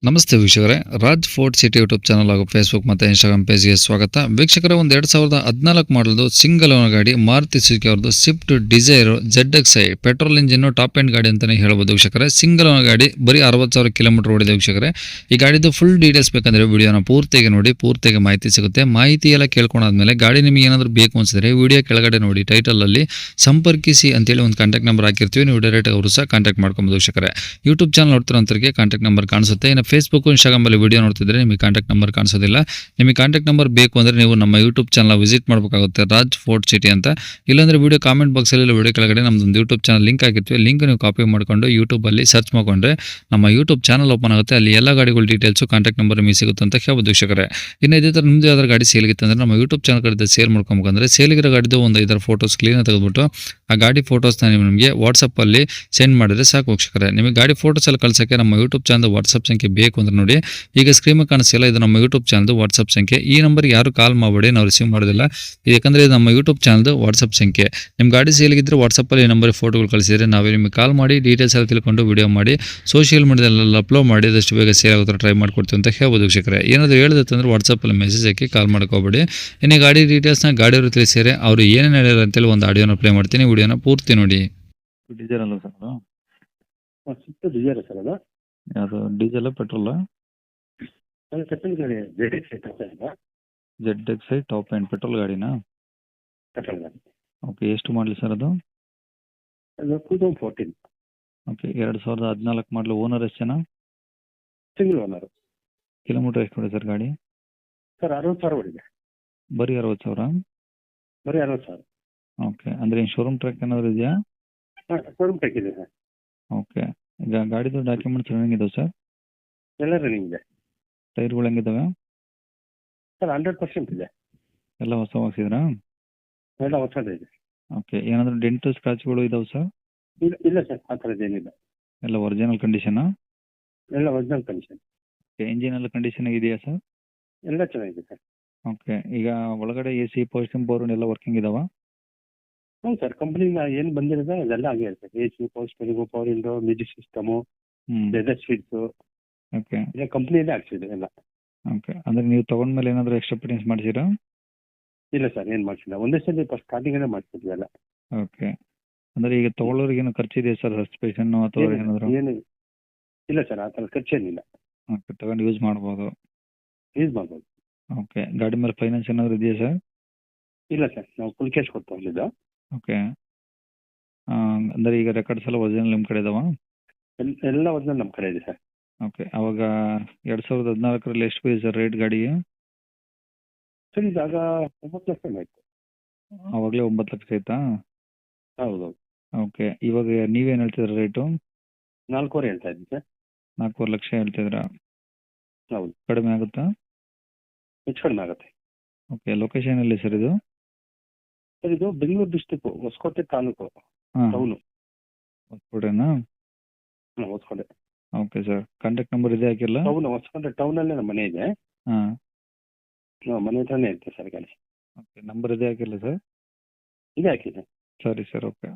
ನಮಸ್ತೆ ವೀಕ್ಷಕರೇ, Raj fort city YouTube channel ಹಾಗೂ ಫೇಸ್ಬುಕ್ ಮತ್ತು ಇನ್ಸ್ಟಾಗ್ರಾಮ್ ಪೇಜ್ಗೆ ಸ್ವಾಗತ. ವೀಕ್ಷಕರೇ, ಒಂದು 2014 ಮಾಡಲ್ದು ಸಿಂಗಲ್ ಓನರ್ ಗಾಡಿ ಮಾರುತಿ ಸುಜುಕಿ ಅವ್ರದ್ದು Swift Dzire ZXi petrol engine top end ಗಾಡಿ ಅಂತಲೇ ಹೇಳ್ಬೋದು ವೀಕ್ಷಕರೇ. ಸಿಂಗಲ್ ಓನರ್ ಗಾಡಿ, ಬರೀ 60,000 ಕಿಲೋಮೀಟರ್ ಓಡಿದೆ ವೀಕ್ಷಕರೇ. ಈ ಗಾಡಿದು ಫುಲ್ ಡೀಟೇಲ್ಸ್ ಬೇಕಂದ್ರೆ ವಿಡಿಯೋನ ಪೂರ್ತಿಗೆ ನೋಡಿ, ಪೂರ್ತಿಗೆ ಮಾಹಿತಿ ಸಿಗುತ್ತೆ. ಮಾಹಿತಿ ಎಲ್ಲ ಕೇಳ್ಕೊಂಡಾದ್ಮೇಲೆ ಗಾಡಿ ನಿಮಗೆ ಏನಾದರೂ ಬೇಕು ಅನ್ಸಿದ್ರೆ ವಿಡಿಯೋ ಕೆಳಗಡೆ ನೋಡಿ ಟೈಟಲಲ್ಲಿ ಸಂಪರ್ಕಿಸಿ ಅಂತೇಳಿ ಒಂದು ಕಾಂಟ್ಯಾಕ್ಟ್ ನಂಬರ್ ಹಾಕಿರ್ತೀವಿ. ನೀವು ಡೈರೆಕ್ಟ್ ಅವರು ಸಹ ಕಾಂಟ್ಯಾಕ್ಟ್ ಮಾಡ್ಕೊಬೋದು ವೀಕ್ಷಕರೇ. ಯೂಟ್ಯೂಬ್ ಚಾನಲ್ ನೋಡ್ತಿರೋಂಥವ್ರಿಗೆ ಕಾಂಟ್ಯಾಕ್ಟ್ ನಂಬರ್ ಕಾಣಿಸುತ್ತೆ. ಇನ್ನು ಫೇಸ್ಬುಕ್ ಇನ್ಸ್ಟಾಗ್ರಾಮಲ್ಲಿ ವಿಡಿಯೋ ನೋಡ್ತಿದ್ರೆ ನಿಮಗೆ ಕಾಂಟ್ಯಾಕ್ಟ್ ನಂಬರ್ ಕಾಣಿಸೋದಿಲ್ಲ. ನಿಮಗೆ ಕಾಂಟ್ಯಾಕ್ಟ್ ನಂಬರ್ ಬೇಕು ಅಂದರೆ ನೀವು ನಮ್ಮ ಯೂಟ್ಯೂಬ್ ಚಾನಲ್ ವಿಸಿಟ್ ಮಾಡಬೇಕಾಗುತ್ತೆ, ರಾಜ್ ಫೋರ್ಟ್ ಸಿಟಿ ಅಂತ. ಇಲ್ಲಾಂದರೆ ವಿಡಿಯೋ ಕಾಮೆಂಟ್ ಬಾಕ್ಸಲ್ಲಿ ವಿಡಿಯೋ ಕೆಳಗಡೆ ನಮ್ಮದೊಂದು ಯೂಟ್ಯೂಬ್ ಚಾನಲ್ ಲಿಂಕ್ ಆಗಿರ್ತೀವಿ. ಲಿಂಕ್ ನೀವು ಕಾಪಿ ಮಾಡಿಕೊಂಡು ಯೂಟ್ಯೂಬಲ್ಲಿ ಸರ್ಚ್ ಮಾಡಿಕೊಂಡ್ರೆ ನಮ್ಮ ಯೂಟ್ಯೂಬ್ ಚಾನಲ್ ಓಪನ್ ಆಗುತ್ತೆ. ಅಲ್ಲಿ ಎಲ್ಲ ಗಾಡಿಗಳ ಡೀಟೇಲ್ಸು ಕಾಂಟ್ಯಾಕ್ಟ್ ನಂಬರ್ ನಿಮಗೆ ಸಿಗುತ್ತೆ ಅಂತ ಹೇಳ್ಬೋದು ವೀಕ್ಷಕರೇ. ಇನ್ನು ಇದೇ ಥರ ನಿಮ್ಮದು ಯಾವ್ದಾರು ಗಾಡಿ ಸೇಲ್ಗಿತ್ತು ಅಂದರೆ ನಮ್ಮ ಯೂಟ್ಯೂಬ್ ಚಾನಲ್ ಕಡೆ ಸೇಲ್ ಮಾಡ್ಕೊಬೇಕಂದ್ರೆ ಸೇಲ್ಗಿರೋ ಗಾಡಿದು ಒಂದು 5 ಫೋಟೋಸ್ ಕ್ಲೀನಾಗಿ ತೆಗೆದುಬಿಟ್ಟು ಆ ಗಾಡಿ ಫೋಟೋಸ್ನ ನೀವು ನಮಗೆ ವಾಟ್ಸಪ್ಪಲ್ಲಿ ಸೆಂಡ್ ಮಾಡಿದ್ರೆ ಸಾಕು ವೀಕ್ಷಕರೇ. ನಿಮಗೆ ಗಾಡಿ ಫೋಟೋಸ್ ಎಲ್ಲ ಕಳ್ಸೋಕ್ಕೆ ನಮ್ಮ ಯೂಟ್ಯೂಬ್ ಚಾನಲ್ ವಾಟ್ಸಪ್ ಸಂಖ್ಯೆ ಬೇಕು ಅಂದ್ರೆ ನೋಡಿ, ಈಗ ಸ್ಕ್ರೀನ್ ಕಾಣಿಸಿಲ್ಲ, ಇದು ನಮ್ಮ ಯೂಟ್ಯೂಬ್ ಚಾನಲ್ದು ವಾಟ್ಸಪ್ ಸಂಖ್ಯೆ. ಈ ನಂಬರ್ಗೆ ಯಾರು ಕಾಲ್ ಮಾಡಬೇಡಿ, ನಾವು ರಿಸೀವ್ ಮಾಡೋದಿಲ್ಲ. ಯಾಕಂದರೆ ಇದು ನಮ್ಮ ಯೂಟ್ಯೂಬ್ ಚಾನಲ್ದು ವಾಟ್ಸಪ್ ಸಂಖ್ಯೆ. ನಿಮ್ಮ ಗಾಡಿ ಸೇಲ್ಗಿದ್ರೆ ವಾಟ್ಸಪ್ಪಲ್ಲಿ ಈ ನಂಬರ್ಗೆ ಫೋಟೋಗಳು ಕಳಿಸಿದ್ರೆ ನಾವೇ ನಿಮಗೆ ಕಾಲ್ ಮಾಡಿ ಡೀಟೇಲ್ಸ್ ಎಲ್ಲ ತಿಳ್ಕೊಂಡು ವಿಡಿಯೋ ಮಾಡಿ ಸೋಷಿಯಲ್ ಮೀಡಿಯಾದಲ್ಲೆಲ್ಲ ಅಪ್ಲೋಡ್ ಮಾಡಿ ಆದಷ್ಟು ಬೇಗ ಸೇಲ್ ಆಗೋ ಥರ ಟ್ರೈ ಮಾಡ್ಕೊಡ್ತೀವಿ ಅಂತ ಹೇಳ್ಬೋದು ವೀಕ್ಷಕರೇ. ಏನಾದರೂ ಹೇಳಿದ್ರೆ ವಾಟ್ಸಪ್ಪಲ್ಲಿ ಮೆಸೇಜ್ ಹಾಕಿ ಕಾಲ್ ಮಾಡ್ಕೋಬೇಡಿ. ಇನ್ನು ಗಾಡಿ ಡೀಟೇಲ್ಸ್ನ ಗಾಡಿಯವರು ತಿಳಿಸಿದರೆ ಅವರು ಏನೇನು ಹೇಳಿದ್ರು ಅಂತೇಳಿ ಒಂದು ಆಡಿಯೋನ ಪ್ಲೇ ಮಾಡ್ತೀನಿ, ವಿಡಿಯೋನ ಪೂರ್ತಿ ನೋಡಿ. ಡೀಸೆಲ್ ಅಲ್ಲ ಸರ್ ಅದು? ಸ್ವಿಫ್ಟ್ ಡಿಸೈರ್ ಸರ್ ಅದು. ಯಾವುದು ಡೀಸೆಲ್ ಪೆಟ್ರೋಲ್? ಅದು ಪೆಟ್ರೋಲ್ ಗಾಡಿ ZXi ಟಾಪ್ ಎಂಡ್ ಪೆಟ್ರೋಲ್ ಗಾಡಿನಾ? ಪೆಟ್ರೋಲ್ ಗಾಡಿ. ಓಕೆ, ಎಷ್ಟು ಮಾಡಲಿ ಸರ್ ಅದು? ಅದು 2014 ಓಕೆ, 2014 ಮಾಡಲು. ಓನರ್ ಎಷ್ಟು ಜನ? ಸಿಂಗಲ್ ಓನರ್ ಕಿಲೋಮೀಟರ್ ಎಷ್ಟು ಹೊಡೆ ಸರ್ ಗಾಡಿ? ಸರ್ 60,000 ಹೊಡಿದೆ. ಬರೀ 60,000? ಬರೀ 60,000. ಓಕೆ, ಅಂದರೆ ಶೋರೂಮ್ ಟ್ರ್ಯಾಕ್ ಏನಾದರೂ ಇದೆಯಾ? ಹಾಂ, ಶೋರೂಮ್ ಟ್ಯಾಕ್ ಇದೆ ಸರ್. ಓಕೆ, ಈಗ ಗಾಡಿದು ಡಾಕ್ಯುಮೆಂಟ್ಸ್ ರನ್ನಿಂಗ್ ಇದಾವೆ ಸರ್? ಎಲ್ಲ ರನ್ನಿಂಗ್ ಇದೆ ಟೈರ್ಗಳು ಹೆಂಗಿದ್ದಾವೆ ಸರ್. 100% ಇದೆ. ಎಲ್ಲ ಹೊಸ ಹಾಕ್ಸಿದ್ರಾ? ಎಲ್ಲ ಹೊಸದೇ ಇದೆ. ಓಕೆ, ಏನಾದರೂ ಡೆಂಟು ಸ್ಕ್ರಾಚ್ಗಳು ಇದಾವೆ ಸರ್? ಇಲ್ಲ ಇಲ್ಲ ಸರ್, ಆ ಥರದ್ದು ಏನಿಲ್ಲ. ಎಲ್ಲ ಒರಿಜಿನಲ್ ಕಂಡೀಷನಾ? ಎಲ್ಲ ಒರಿಜಿನಲ್ ಕಂಡೀಷನ್. ಓಕೆ, ಇಂಜಿನ್ ಎಲ್ಲ ಕಂಡೀಷನ್ ಇದೆಯಾ ಸರ್? ಎಲ್ಲ ಚೆನ್ನಾಗಿದೆ ಸರ್. ಓಕೆ, ಈಗ ಒಳಗಡೆ AC ಪೋಸ್ಟಿಂಗ್ ಬೋರ್ಡ್ ಎಲ್ಲ ವರ್ಕಿಂಗ್ ಇದಾವಾ? ಹ್ಞೂ ಸರ್, ಕಂಪ್ನಿಯಿಂದ ಏನು ಬಂದಿರೋದು ಅದೆಲ್ಲ ಹಾಗೆ ಇರುತ್ತೆ. AC, power steering, power window, music system, leather sheets okay ಎಲ್ಲ ಕಂಪ್ನಿಯಿಂದ ಹಾಕ್ಸಿದೆ ಎಲ್ಲ. ಓಕೆ, ಅಂದರೆ ನೀವು ತೊಗೊಂಡ್ಮೇಲೆ ಏನಾದರೂ ಎಕ್ಸ್ಟ್ರಾ ಫಿಟ್ಟಿಂಗ್ಸ್ ಮಾಡಿಸಿರಾ? ಇಲ್ಲ ಸರ್, ಏನು ಮಾಡಿಸಿಲ್ಲ. ಒಂದೇ ಸಲ ಫಸ್ಟ್ ಸ್ಟಾರ್ಟಿಂಗಲ್ಲೇ ಮಾಡಿಸಿದ್ವಿ ಎಲ್ಲ. ಓಕೆ, ಅಂದರೆ ಈಗ ತೊಗೊಳ್ಳೋರಿಗೆ ಏನು ಖರ್ಚಿದೆಯಾ ಸರ್? ಸಸ್ಪೆಷನ್ನು ಅಥವಾ ಏನಾದರೂ? ಏನು ಇಲ್ಲ ಸರ್, ಆ ಥರ ಖರ್ಚೇನಿಲ್ಲ. ಓಕೆ, ತಗೊಂಡು ಯೂಸ್ ಮಾಡ್ಬೋದು. ಯೂಸ್ ಮಾಡ್ಬೋದು. ಓಕೆ, ಗಾಡಿ ಮೇಲೆ ಫೈನಾನ್ಸ್ ಏನಾದರೂ ಇದೆಯಾ ಸರ್? ಇಲ್ಲ ಸರ್, ನಾವು ಫುಲ್ ಕ್ಯಾಶ್ ಕೊಟ್ಟು ತಗೊಂಡಿದ್ದು. ಓಕೆ, ಅಂದರೆ ಈಗ ರೆಕಾರ್ಡ್ಸ್ ಎಲ್ಲ ಒರಿಜಿನಲ್ ನಿಮ್ಮ ಕಡೆ ಇದಾವಾ? ಎಲ್ಲ ಒರಿಜಿನಲ್ ನಮ್ಮ ಕಡೆ ಇದೆ ಸರ್. ಓಕೆ, ಅವಾಗ 2014 ಎಷ್ಟು ಬೀಳಿ ಸರ್ ರೇಟ್ ಗಾಡಿಗೆ? ಸರ್ ಇದಾಗ 9 ಲಕ್ಷ ಆಯಿತು. ಆವಾಗಲೇ 9 ಲಕ್ಷ ಆಯ್ತಾ? ಹೌದೌದು. ಓಕೆ, ಇವಾಗ ನೀವೇನು ಹೇಳ್ತಿದ್ರ ರೇಟು? 4.5 ಹೇಳ್ತಾ ಇದ್ದೀನಿ ಸರ್. 4.5 ಲಕ್ಷ ಹೇಳ್ತಿದ್ರಾ? ಹೌದು. ಕಡಿಮೆ ಆಗುತ್ತಾ? ಹೆಚ್ಚು ಕಡಿಮೆ ಆಗುತ್ತೆ. ಓಕೆ, ಲೊಕೇಶನ್ ಎಲ್ಲಿ ಸರ್ ಇದು? ಸರ್ ಇದು ಬೆಂಗಳೂರು ಡಿಸ್ಟಿಕ್ಕು, ಹೊಸಕೋಟೆ ತಾಲೂಕು, ಹಾಂ, ಟೌನು. ಹೊಸಕೋಟೆನಾ? ಹಾಂ, Hosakote. Okay sir, contact number ಇದೆ ಹಾಕಿಲ್ಲ? ಟೌನು, ಹೊಸಕೋಟೆ ಟೌನಲ್ಲೇ ನಮ್ಮ ಮನೆ ಇದೆ. ಹಾಂ, ಮನೆ ಹತ್ರನೇ ಇರುತ್ತೆ ಸರ್ ಗಾಡಿ. ಓಕೆ, ನಂಬರ್ ಇದೆ ಹಾಕಿಲ್ಲ ಸರ್? ಇದೆ ಹಾಕಿದೆ. ಸರಿ ಸರ್, ಓಕೆ.